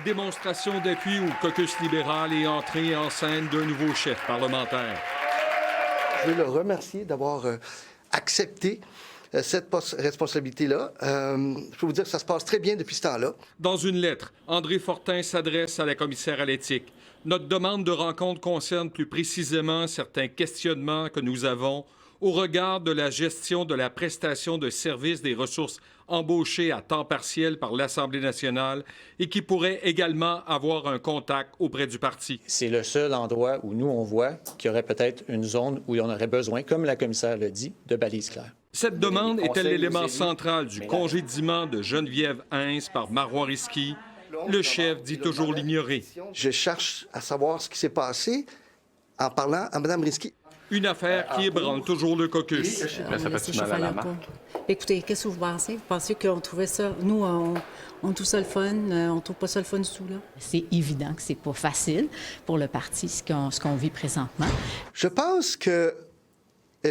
Démonstration d'appui au caucus libéral et entrée en scène d'un nouveau chef parlementaire. Je veux le remercier d'avoir accepté cette responsabilité-là. Je peux vous dire que ça se passe très bien depuis ce temps-là. Dans une lettre, André Fortin s'adresse à la commissaire à l'éthique. Notre demande de rencontre concerne plus précisément certains questionnements que nous avons au regard de la gestion de la prestation de services des ressources embauchées à temps partiel par l'Assemblée nationale et qui pourraient également avoir un contact auprès du parti. C'est le seul endroit où nous, on voit qu'il y aurait peut-être une zone où on aurait besoin, comme la commissaire l'a dit, de balises claires. Cette demande est-elle l'élément central du congédiement de Geneviève Hintz par Marois Risky? Le chef dit toujours l'ignorer. Je cherche à savoir ce qui s'est passé en parlant à Mme Risky. Une affaire qui ébranle toujours le caucus. Mais ça fait mal à la main. Écoutez, qu'est-ce que vous pensez? Vous pensez qu'on trouvait ça... Nous, on trouve ça le fun. On trouve pas ça le fun du tout, là? C'est évident que c'est pas facile pour le parti, ce qu'on vit présentement. Je pense qu'elle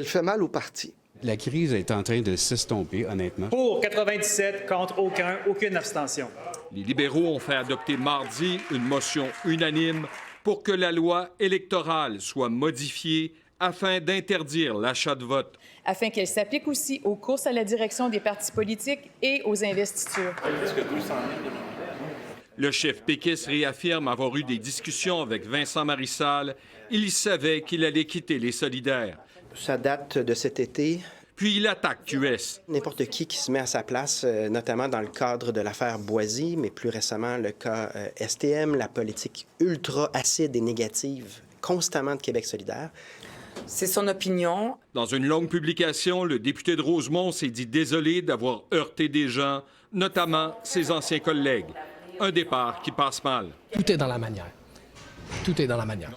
fait mal au parti. La crise est en train de s'estomper, honnêtement. Pour 97, contre aucune abstention. Les libéraux ont fait adopter mardi une motion unanime pour que la loi électorale soit modifiée afin d'interdire l'achat de vote. Afin qu'elle s'applique aussi aux courses à la direction des partis politiques et aux investitures. Le chef péquiste réaffirme avoir eu des discussions avec Vincent Marissal. Il savait qu'il allait quitter les Solidaires. Ça date de cet été. Puis il attaque QS. N'importe qui se met à sa place, notamment dans le cadre de l'affaire Boisy, mais plus récemment le cas STM, la politique ultra acide et négative constamment de Québec solidaire. C'est son opinion. Dans une longue publication, le député de Rosemont s'est dit désolé d'avoir heurté des gens, notamment ses anciens collègues. Un départ qui passe mal. Tout est dans la manière. Tout est dans la manière.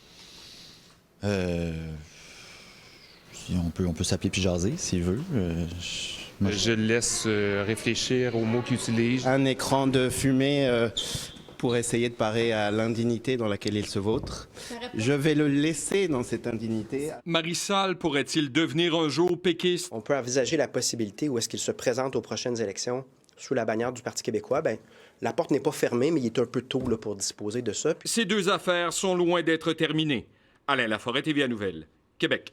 On peut s'appeler puis jaser, s'il veut. Je le laisse réfléchir aux mots qu'il utilise. Un écran de fumée pour essayer de parer à l'indignité dans laquelle il se vautre. Je vais le laisser dans cette indignité. Marissal pourrait-il devenir un jour péquiste? On peut envisager la possibilité où est-ce qu'il se présente aux prochaines élections sous la bannière du Parti québécois. Bien, la porte n'est pas fermée, mais il est un peu tôt là, pour disposer de ça. Ces deux affaires sont loin d'être terminées. Alain Laforêt, TVA Nouvelle, Québec.